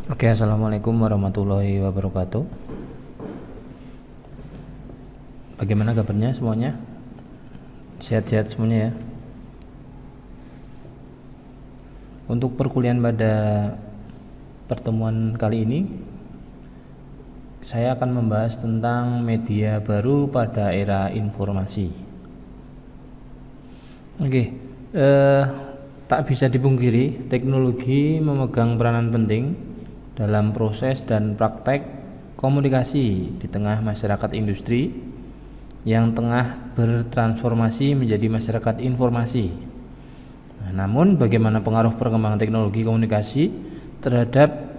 Oke, assalamualaikum warahmatullahi wabarakatuh. Bagaimana kabarnya semuanya? Sehat-sehat semuanya ya. Untuk perkuliahan pada pertemuan kali ini, saya akan membahas tentang media baru pada era informasi. Oke, tak bisa dipungkiri, teknologi memegang peranan penting dalam proses dan praktek komunikasi di tengah masyarakat industri yang tengah bertransformasi menjadi masyarakat informasi. Namun bagaimana pengaruh perkembangan teknologi komunikasi terhadap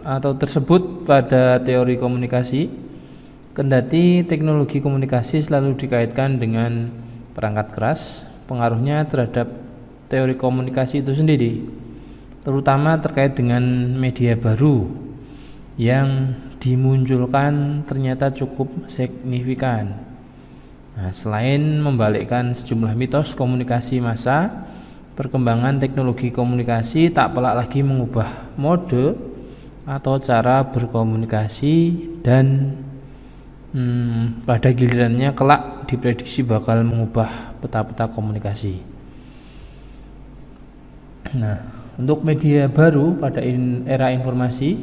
atau tersebut pada teori komunikasi? Kendati teknologi komunikasi selalu dikaitkan dengan perangkat keras, pengaruhnya terhadap teori komunikasi itu sendiri, terutama terkait dengan media baru yang dimunculkan ternyata cukup signifikan. Selain membalikkan sejumlah mitos komunikasi massa, perkembangan teknologi komunikasi tak pelak lagi mengubah mode atau cara berkomunikasi dan pada gilirannya kelak diprediksi bakal mengubah peta-peta komunikasi. Untuk media baru pada era informasi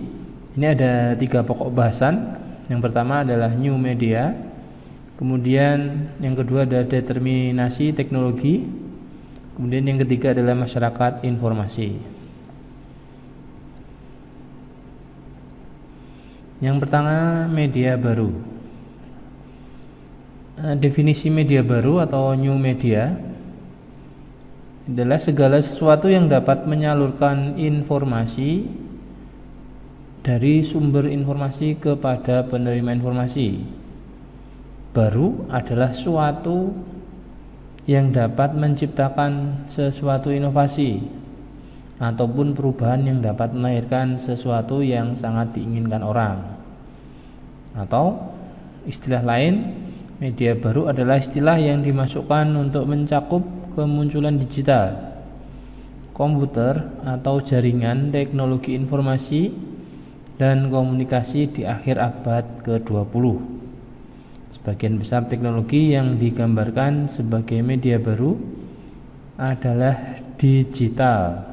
ini ada 3 pokok bahasan. Yang pertama adalah new media, kemudian yang kedua adalah determinasi teknologi, kemudian yang ketiga adalah masyarakat informasi. Yang pertama, media baru. Definisi media baru atau new media adalah segala sesuatu yang dapat menyalurkan informasi dari sumber informasi kepada penerima informasi. Baru adalah suatu yang dapat menciptakan sesuatu inovasi ataupun perubahan yang dapat melahirkan sesuatu yang sangat diinginkan orang. Atau istilah lain, media baru adalah istilah yang dimasukkan untuk mencakup kemunculan digital, komputer atau jaringan teknologi informasi dan komunikasi di akhir abad ke-20. Sebagian besar teknologi yang digambarkan sebagai media baru adalah digital.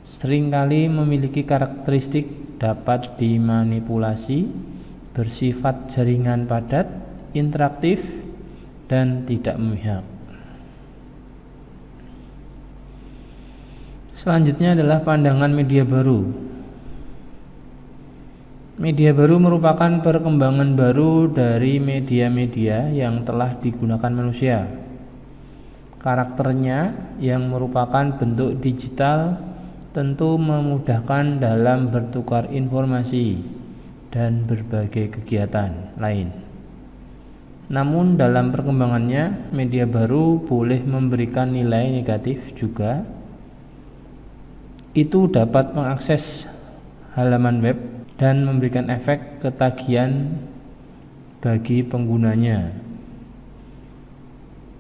Seringkali memiliki karakteristik dapat dimanipulasi, bersifat jaringan padat, interaktif, dan tidak memihak. Selanjutnya adalah pandangan media baru. Media baru merupakan perkembangan baru dari media-media yang telah digunakan manusia. Karakternya yang merupakan bentuk digital tentu memudahkan dalam bertukar informasi dan berbagai kegiatan lain. Namun dalam perkembangannya, media baru boleh memberikan nilai negatif juga. Itu dapat mengakses halaman web dan memberikan efek ketagihan bagi penggunanya.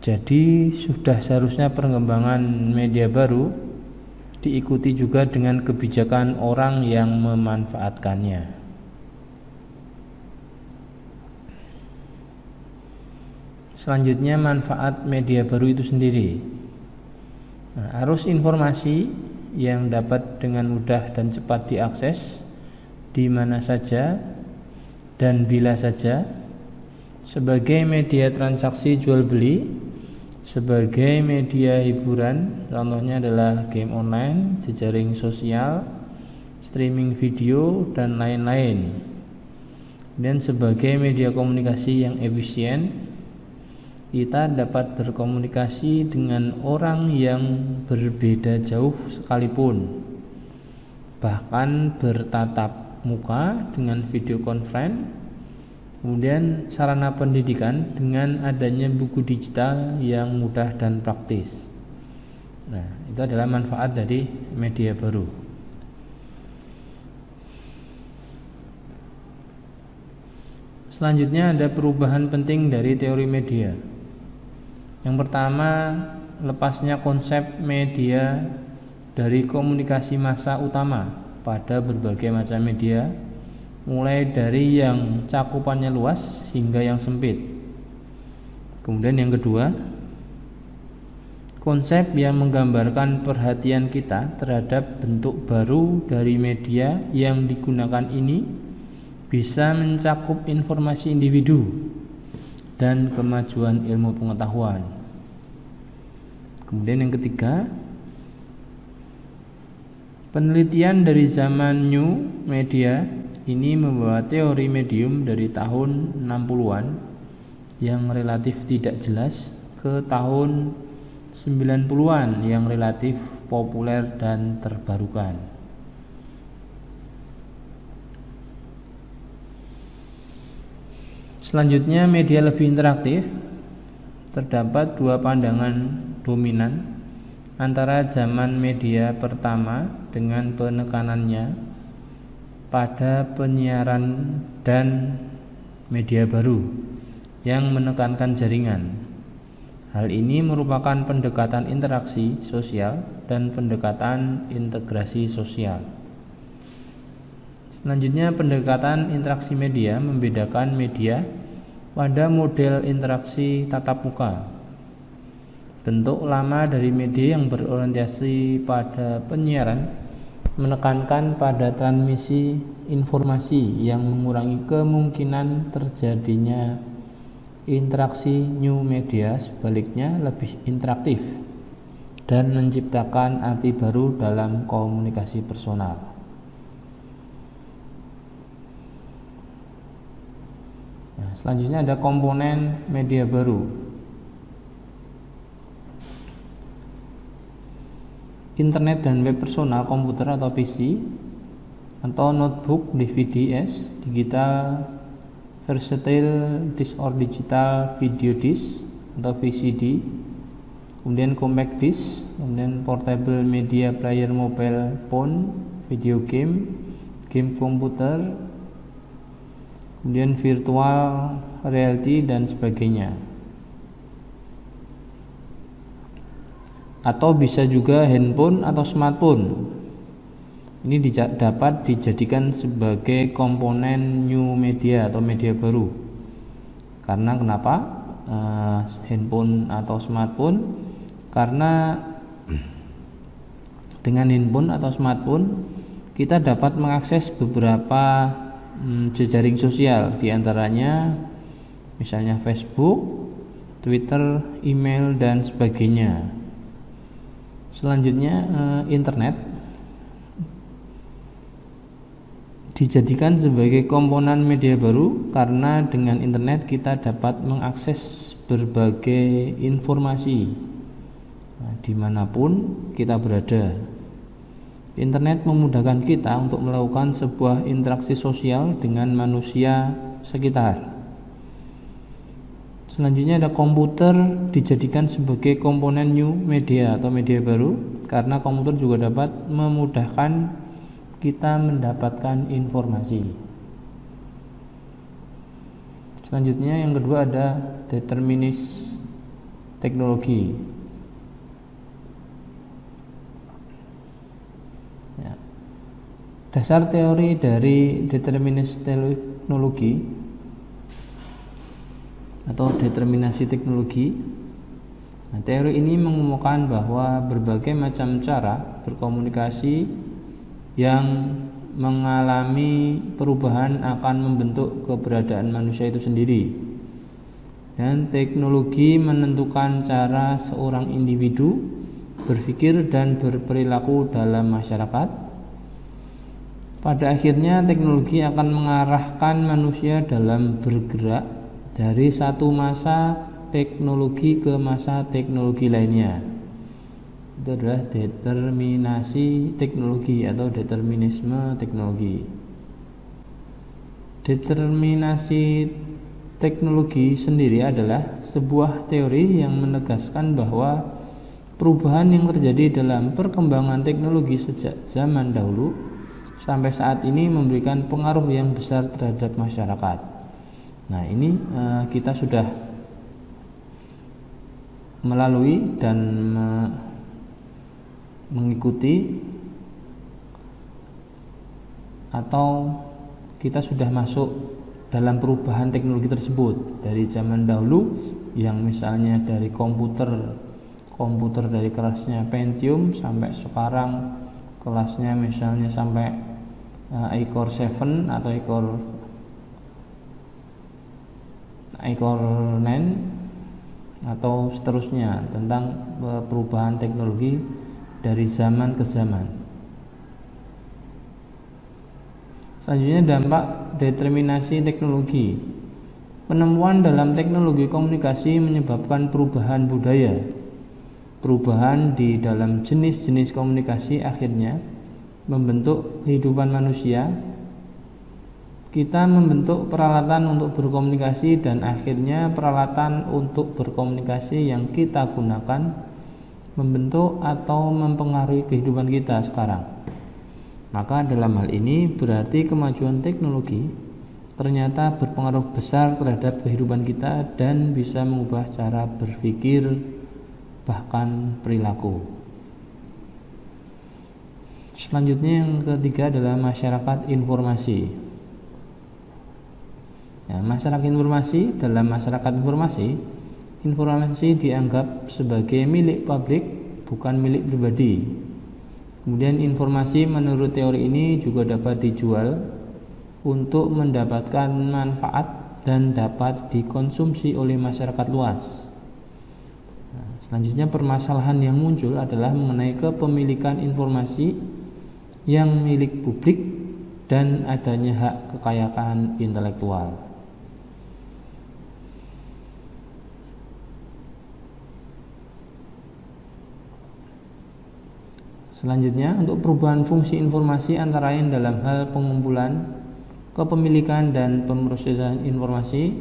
Jadi sudah seharusnya perkembangan media baru diikuti juga dengan kebijakan orang yang memanfaatkannya. Selanjutnya, manfaat media baru itu sendiri. Arus informasi yang dapat dengan mudah dan cepat diakses di mana saja dan bila saja, sebagai media transaksi jual beli, sebagai media hiburan, contohnya adalah game online, jejaring sosial, streaming video, dan lain-lain. Dan sebagai media komunikasi yang efisien, kita dapat berkomunikasi dengan orang yang berbeda jauh sekalipun, bahkan bertatap muka dengan video conference. Kemudian sarana pendidikan dengan adanya buku digital yang mudah dan praktis. Itu adalah manfaat dari media baru. Selanjutnya ada perubahan penting dari teori media. Yang pertama, lepasnya konsep media dari komunikasi massa utama pada berbagai macam media, mulai dari yang cakupannya luas hingga yang sempit. Kemudian yang kedua, konsep yang menggambarkan perhatian kita terhadap bentuk baru dari media yang digunakan ini bisa mencakup informasi individu dan kemajuan ilmu pengetahuan. Kemudian yang ketiga, penelitian dari zaman new media ini membawa teori medium dari tahun 60-an yang relatif tidak jelas ke tahun 90-an yang relatif populer dan terbarukan. Selanjutnya, media lebih interaktif. Terdapat dua pandangan dominan antara zaman media pertama dengan penekanannya pada penyiaran dan media baru yang menekankan jaringan. Hal ini merupakan pendekatan interaksi sosial dan pendekatan integrasi sosial. Selanjutnya, pendekatan interaksi media membedakan media pada model interaksi tatap muka. Bentuk lama dari media yang berorientasi pada penyiaran menekankan pada transmisi informasi yang mengurangi kemungkinan terjadinya interaksi new media, sebaliknya lebih interaktif dan menciptakan arti baru dalam komunikasi personal. Nah, selanjutnya ada komponen media baru. Internet dan web personal komputer atau PC atau notebook, DVDs, digital versatile disk or digital video disk atau VCD, kemudian compact disk, kemudian portable media player mobile phone, video game, game komputer, kemudian virtual reality dan sebagainya. Atau bisa juga handphone atau smartphone. Ini dapat dijadikan sebagai komponen new media atau media baru. Karena kenapa handphone atau smartphone? Karena dengan handphone atau smartphone kita dapat mengakses beberapa jejaring sosial, diantaranya misalnya Facebook, Twitter, email dan sebagainya. Selanjutnya internet dijadikan sebagai komponen media baru karena dengan internet kita dapat mengakses berbagai informasi dimanapun kita berada. Internet memudahkan kita untuk melakukan sebuah interaksi sosial dengan manusia sekitar. Selanjutnya ada komputer dijadikan sebagai komponen new media atau media baru karena komputer juga dapat memudahkan kita mendapatkan informasi. Selanjutnya yang kedua ada determinis teknologi. Ya. Dasar teori dari determinis teknologi atau determinasi teknologi. Nah, teori ini mengumumkan bahwa berbagai macam cara berkomunikasi yang mengalami perubahan akan membentuk keberadaan manusia itu sendiri, dan teknologi menentukan cara seorang individu berpikir dan berperilaku dalam masyarakat. Pada akhirnya teknologi akan mengarahkan manusia dalam bergerak dari satu masa teknologi ke masa teknologi lainnya. Itu adalah determinasi teknologi atau determinisme teknologi. Determinasi teknologi sendiri adalah sebuah teori yang menegaskan bahwa perubahan yang terjadi dalam perkembangan teknologi sejak zaman dahulu sampai saat ini memberikan pengaruh yang besar terhadap masyarakat. Nah, ini kita sudah melalui dan mengikuti atau kita sudah masuk dalam perubahan teknologi tersebut dari zaman dahulu yang misalnya dari komputer dari kelasnya Pentium sampai sekarang kelasnya misalnya sampai iCore 7 atau iCore 9 atau seterusnya, tentang perubahan teknologi dari zaman ke zaman. Selanjutnya dampak determinasi teknologi. Penemuan dalam teknologi komunikasi menyebabkan perubahan budaya. Perubahan di dalam jenis-jenis komunikasi akhirnya membentuk kehidupan manusia. Kita membentuk peralatan untuk berkomunikasi dan akhirnya peralatan untuk berkomunikasi yang kita gunakan membentuk atau mempengaruhi kehidupan kita sekarang. Maka dalam hal ini berarti kemajuan teknologi ternyata berpengaruh besar terhadap kehidupan kita dan bisa mengubah cara berpikir bahkan perilaku. Selanjutnya yang ketiga adalah masyarakat informasi. Masyarakat informasi, dalam masyarakat informasi dianggap sebagai milik publik, bukan milik pribadi. Kemudian informasi menurut teori ini juga dapat dijual untuk mendapatkan manfaat dan dapat dikonsumsi oleh masyarakat luas. Selanjutnya permasalahan yang muncul adalah mengenai kepemilikan informasi yang milik publik dan adanya hak kekayaan intelektual. Selanjutnya, untuk perubahan fungsi informasi antara lain dalam hal pengumpulan, kepemilikan dan pemrosesan informasi,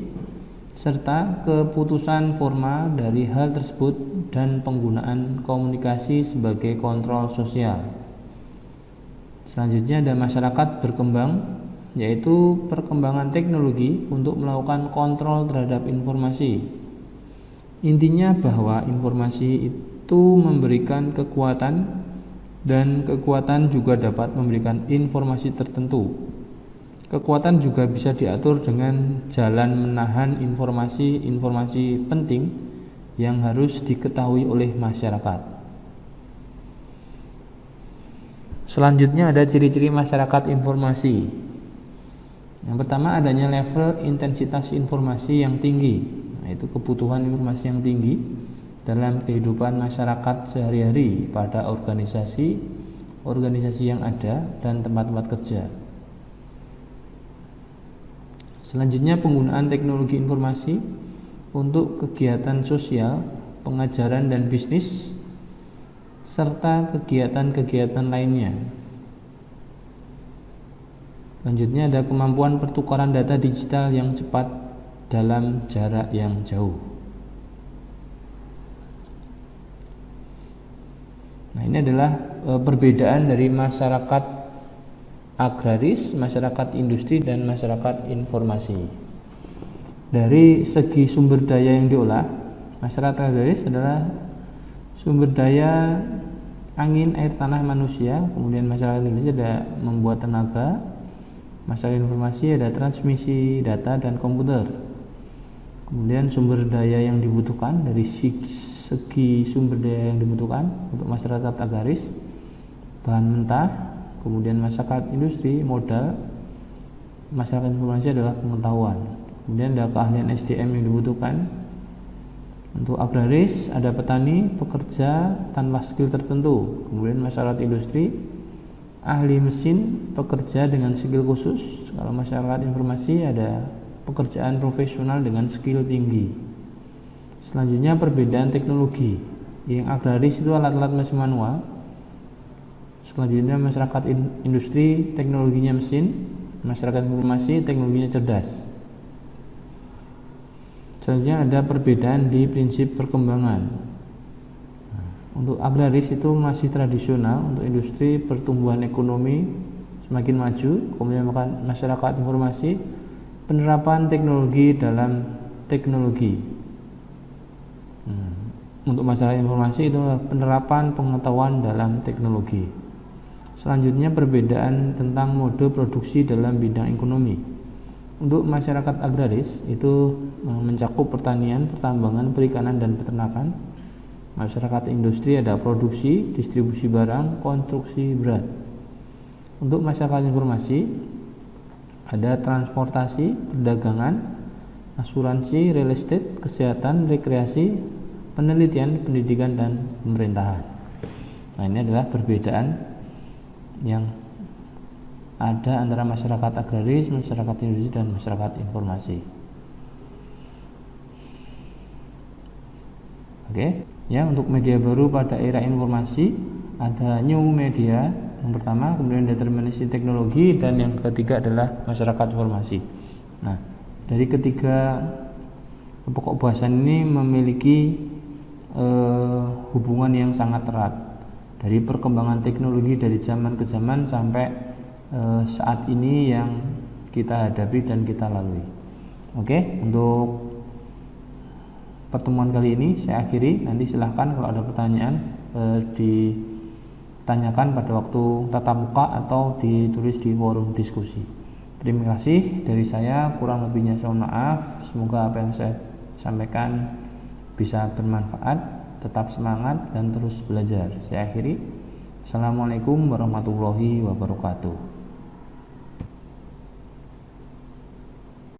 serta keputusan formal dari hal tersebut dan penggunaan komunikasi sebagai kontrol sosial. Selanjutnya ada masyarakat berkembang, yaitu perkembangan teknologi untuk melakukan kontrol terhadap informasi. Intinya bahwa informasi itu memberikan kekuatan dan kekuatan juga dapat memberikan informasi tertentu. Kekuatan juga bisa diatur dengan jalan menahan informasi penting yang harus diketahui oleh masyarakat. Selanjutnya ada ciri-ciri masyarakat informasi. Yang pertama, adanya level intensitas informasi yang tinggi, yaitu kebutuhan informasi yang tinggi dalam kehidupan masyarakat sehari-hari pada organisasi yang ada dan tempat-tempat kerja. Selanjutnya penggunaan teknologi informasi untuk kegiatan sosial, pengajaran dan bisnis, serta kegiatan-kegiatan lainnya. Selanjutnya ada kemampuan pertukaran data digital yang cepat dalam jarak yang jauh. Nah, ini adalah perbedaan dari masyarakat agraris, masyarakat industri, dan masyarakat informasi. Dari segi sumber daya yang diolah, masyarakat agraris adalah sumber daya angin, air, tanah, manusia. Kemudian masyarakat industri ada membuat tenaga. Masyarakat informasi ada transmisi data dan komputer. Kemudian sumber daya yang dibutuhkan, dari segi sumber daya yang dibutuhkan untuk masyarakat agraris, bahan mentah. Kemudian masyarakat industri, modal. Masyarakat informasi adalah pengetahuan. Kemudian ada keahlian SDM yang dibutuhkan. Untuk agraris ada petani, pekerja tanpa skill tertentu. Kemudian masyarakat industri, ahli mesin, pekerja dengan skill khusus. Kalau masyarakat informasi ada pekerjaan profesional dengan skill tinggi. Selanjutnya perbedaan teknologi. Yang agraris itu alat-alat mesin manual. Selanjutnya masyarakat industri teknologinya mesin, masyarakat informasi teknologinya cerdas. Selanjutnya ada perbedaan di prinsip perkembangan. Untuk agraris itu masih tradisional, untuk industri pertumbuhan ekonomi semakin maju. Kemudian masyarakat informasi penerapan teknologi dalam teknologi. Untuk masyarakat informasi itu adalah penerapan pengetahuan dalam teknologi. Selanjutnya perbedaan tentang mode produksi dalam bidang ekonomi. Untuk masyarakat agraris itu mencakup pertanian, pertambangan, perikanan, dan peternakan. Masyarakat industri ada produksi, distribusi barang, konstruksi berat. Untuk masyarakat informasi ada transportasi, perdagangan, asuransi, real estate, kesehatan, rekreasi, penelitian, pendidikan, dan pemerintahan. Nah, ini adalah perbedaan yang ada antara masyarakat agraris, masyarakat industri, dan masyarakat informasi. Oke, ya, untuk media baru pada era informasi ada new media yang pertama, kemudian determinasi teknologi, dan yang ketiga adalah masyarakat informasi. Nah, dari ketiga pokok bahasan ini memiliki hubungan yang sangat erat dari perkembangan teknologi dari zaman ke zaman sampai saat ini yang kita hadapi dan kita lalui. Oke, untuk pertemuan kali ini saya akhiri. Nanti silahkan kalau ada pertanyaan ditanyakan pada waktu tatap muka atau ditulis di forum diskusi. Terima kasih dari saya, kurang lebihnya saya mohon maaf. Semoga apa yang saya sampaikan bisa bermanfaat. Tetap semangat dan terus belajar. Saya akhiri. Assalamualaikum warahmatullahi wabarakatuh.